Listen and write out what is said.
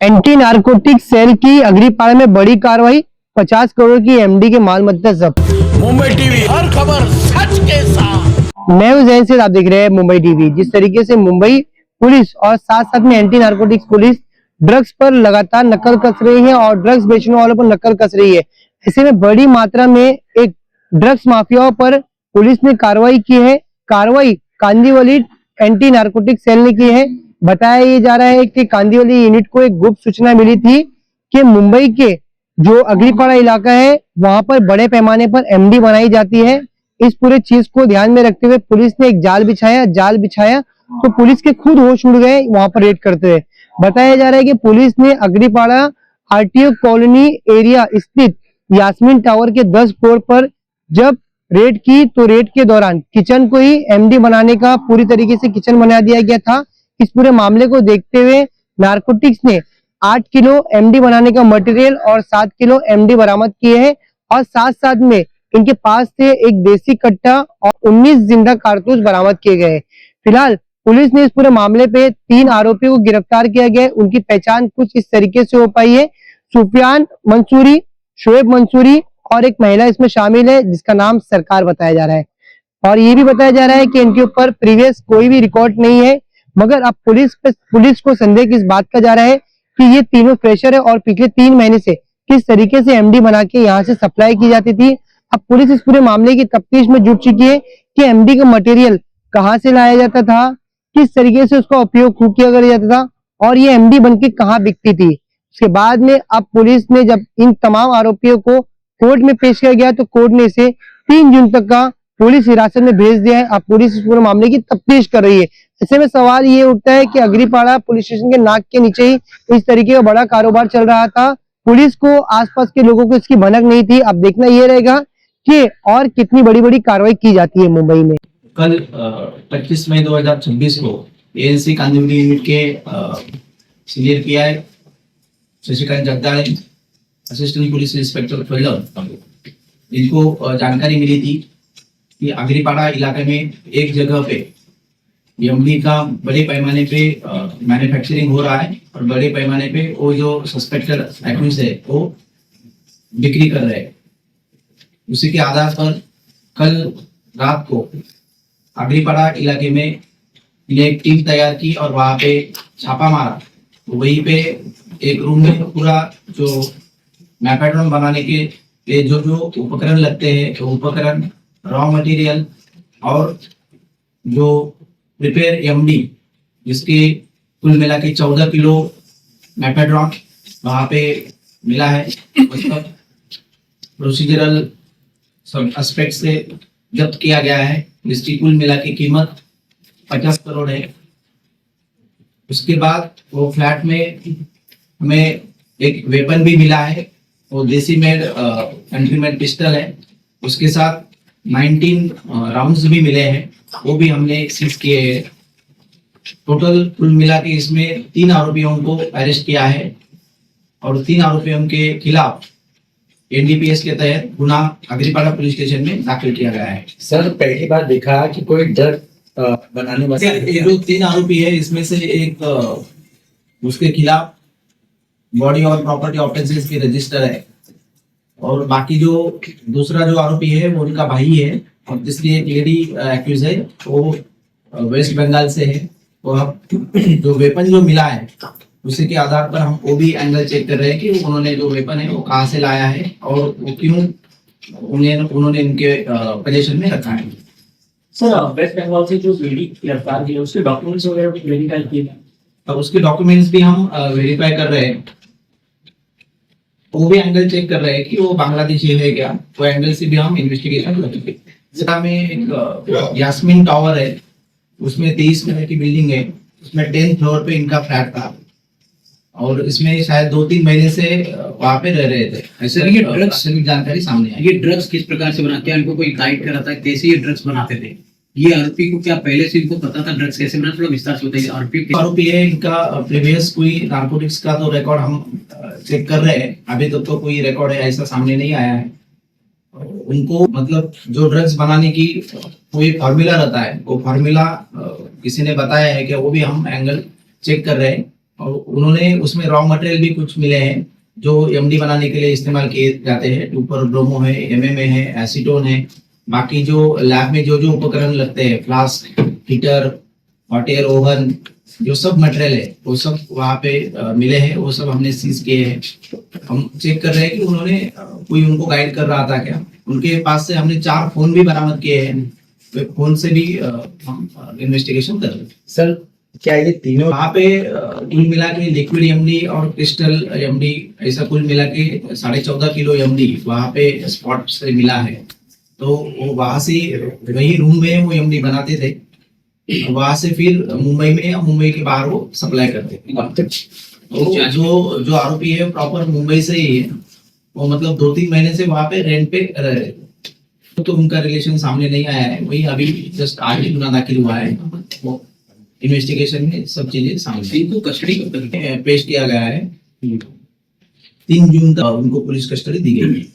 Anti narcotic cell की अग्रीपाड़ा में बड़ी कार्रवाई, 50 करोड़ की एमडी के माल मत्ता जब्त। मुंबई टीवी, हर खबर सच के साथ। मैं हूं जैन से, आप देख रहे हैं मुंबई टीवी। जिस तरीके से मुंबई पुलिस और साथ साथ में एंटी नारकोटिक्स पुलिस ड्रग्स पर लगातार नकल कस रही है और ड्रग्स बेचने वालों पर नकल कस रही है, ऐसे में बड़ी मात्रा में एक ड्रग्स माफियाओं पर पुलिस ने कार्रवाई की है। कार्रवाई कांदिवली एंटी नारकोटिक सेल ने की है। बताया ये जा रहा है कि कांदिवली यूनिट को एक गुप्त सूचना मिली थी कि मुंबई के जो अग्रीपाड़ा इलाका है वहां पर बड़े पैमाने पर एमडी बनाई जाती है। इस पूरे चीज को ध्यान में रखते हुए पुलिस ने एक जाल बिछाया तो पुलिस के खुद होश उड़ गए वहां पर रेड करते हुए। बताया जा रहा है कि पुलिस ने अग्रीपाड़ा आरटीओ कॉलोनी एरिया स्थित यास्मीन टावर के 10 फ्लोर पर जब रेड की तो रेड के दौरान किचन को ही एमडी बनाने का पूरी तरीके से किचन बना दिया गया था। इस पूरे मामले को देखते हुए नारकोटिक्स ने 8 किलो एमडी बनाने का मटेरियल और 7 किलो एमडी बरामद किए हैं और साथ साथ में इनके पास से एक देसी कट्टा और 19 जिंदा कारतूस बरामद किए गए। फिलहाल पुलिस ने इस पूरे मामले पे 3 आरोपियों को गिरफ्तार किया गया है। उनकी पहचान कुछ इस तरीके से हो पाई है। सुफियान मंसूरी, शोएब मंसूरी और एक महिला इसमें शामिल है जिसका नाम सरकार बताया जा रहा है। और ये भी बताया जा रहा है कि इनके ऊपर प्रीवियस कोई भी रिकॉर्ड नहीं है, मगर अब पुलिस को संदेह किस बात का जा रहा है कि ये तीनों फ्रेशर है और पिछले 3 महीने से किस तरीके से एमडी बना के यहाँ से सप्लाई की जाती थी। अब पुलिस इस पूरे मामले की तफ्तीश में जुट चुकी है कि एमडी का मटेरियल कहाँ से लाया जाता था, किस तरीके से उसका उपयोग खूब किया जाता था और ये एमडी बनके कहाँ बिकती थी। उसके बाद में अब पुलिस ने जब इन तमाम आरोपियों को कोर्ट में पेश किया गया तो कोर्ट ने इसे 3 जून तक का पुलिस हिरासत में भेज दिया है। अब पुलिस इस पूरे मामले की तफ्तीश कर रही है। ऐसे में सवाल ये उठता है कि अग्रीपाड़ा पुलिस स्टेशन के नाक के नीचे ही इस तरीके का बड़ा कारोबार चल रहा था। पुलिस को आसपास के लोगों को इसकी भनक नहीं थी। अब देखना ये रहेगा कि और कितनी बड़ी बड़ी कार्रवाई की जाती है मुंबई में। कल 25 मई 2026 को एएनसी कांदिवली यूनिट के senior PI Shashikant Jagdale, assistant police inspector फैलर, इनको जानकारी मिली थी कि अग्रीपाड़ा इलाके में एक जगह पे एमडी का बड़े पैमाने पे मैन्युफैक्चरिंग हो रहा है और बड़े पैमाने पे वो जो सस्पेक्टेड एक्यूज है वो बिक्री कर रहे हैं। उसी के आधार पर कल रात को अग्रीपाड़ा इलाके में एक टीम तैयार की और वहां पे छापा मारा। तो वहीं पे एक रूम में पूरा जो मैपेड्रॉन बनाने के लिए जो जो उपकरण लगते हैं, तो उपकरण, रॉ मटेरियल और जो प्रिपेयर एमडी जिसके कुल मिला के 14 किलो मैपेड्रॉन वहां पे मिला है। उसका प्रोसीजरल सब एस्पेक्ट से जब्त किया गया है, जिसकी कुल मिला की कीमत 50 करोड़ है। उसके बाद वो फ्लैट में हमें एक वेपन भी मिला है, वो देसी मेड कंट्रीमेड पिस्टल है। उसके साथ 19 राउंड्स भी मिले हैं, वो भी हमने सीज किए हैं। टोटल कुल मिला के इसमें 3 आरोपियों को अरेस्ट किया है और 3 आरोपियों के खिलाफ एनडीपीएस के तहत गुना अग्रीपाड़ा पुलिस स्टेशन में दाखिल किया गया है। सर, पहली बार देखा कि कोई ड्रग बनाने वाले ये जो 3 आरोपी है इसमें से एक उसके खिलाफ बॉडी और प्रॉपर्टी ऑफेंसेस की रजिस्टर है और बाकी जो दूसरा जो आरोपी है वो उनका भाई है और तीसरी एक लेडी एक्यूज है, वो वेस्ट बंगाल से है। तो अब जो वेपन जो मिला है उसी के आधार पर हम वो भी एंगल चेक कर रहे हैं कि उन्होंने जो वेपन है वो कहाँ से लाया है और वो क्यों उन्होंने इनके पोजीशन में रखा है। सर, वेस्ट बंगाल से जो लेडी गिरफ्तार की है उसके डॉक्यूमेंट्स वगैरह भी वेरीफाई किए अब उसके डॉक्यूमेंट्स भी हम वेरीफाई कर रहे हैं। वो भी एंगल चेक कर रहे हैं कि वो बांग्लादेशी है क्या, वो एंगल से भी हम इन्वेस्टिगेशन करेंगे। जिला में एक यास्मीन टावर है, उसमें 23 महीने की बिल्डिंग है, उसमें 10th फ्लोर पे इनका फ्लैट था और इसमें शायद 2-3 महीने से वहां पे रह रहे थे। ऐसे ये ड्रग्स की जानकारी सामने आई। ये ड्रग्स किस प्रकार से बनाते हैं, इनको कोई गाइड करा था कैसे ये ड्रग्स बनाते थे? ये आरोपी को क्या पहले से इनको पता था ड्रग्स कैसे बनाते? थोड़ा विस्तार से बताइए। आरोपी है, इनका प्रीवियस कोई नार्कोटिक्स का तो रिकॉर्ड हम चेक कर रहे हैं। अभी तक तो कोई रिकॉर्ड है ऐसा सामने नहीं आया है। उनको मतलब जो ड्रग्स बनाने की कोई फार्मूला रहता है, वो फार्मूला किसी ने बताया है कि वो भी हम एंगल चेक कर रहे हैं। और उन्होंने उसमें रॉ मटेरियल भी कुछ मिले हैं जो एमडी बनाने के लिए इस्तेमाल किए जाते हैं। ऊपर ब्रोमो है, एमएमए है, एसीटोन है। बाकी जो लैब में जो जो उपकरण लगते हैं, flask, heater, hot air oven, जो सब मटेरियल है वो सब वहाँ पे मिले हैं। वो सब हमने सीज किए हैं। हम चेक कर रहे हैं कि उन्होंने कोई उनको गाइड कर रहा था क्या। उनके पास से हमने 4 फोन भी बरामद किए हैं। तो फोन से भी हम इन्वेस्टिगेशन कर रहे हैं। सर क्या ये तीनों वहाँ पे कुल मिला के लिक्विड एमडी और क्रिस्टल एमडी ऐसा कुल मिला के 14.5 किलो एमडी वहाँ पे स्पॉट से मिला है। तो वो वहाँ से वही रूम में वो एमडी बनाते थे। वहाँ से फिर मुंबई में या मुंबई के बाहर वो सप्लाई करते थे। तो जो आरोपी है प्रॉपर मुंबई से ही है। वो मतलब 2-3 महीने से वहाँ पे रेंट पे रह रहे थे। तो उनका रिलेशन सामने नहीं आया है। वही अभी जस्ट आज ही गुना दाखिल हुआ है। वो इन्वेस्टिगेशन में सब चीजें सामने इनको कस्टडी कब तक पेश किया गया है। 3 जून तक उनको पुलिस कस्टडी दी गई है।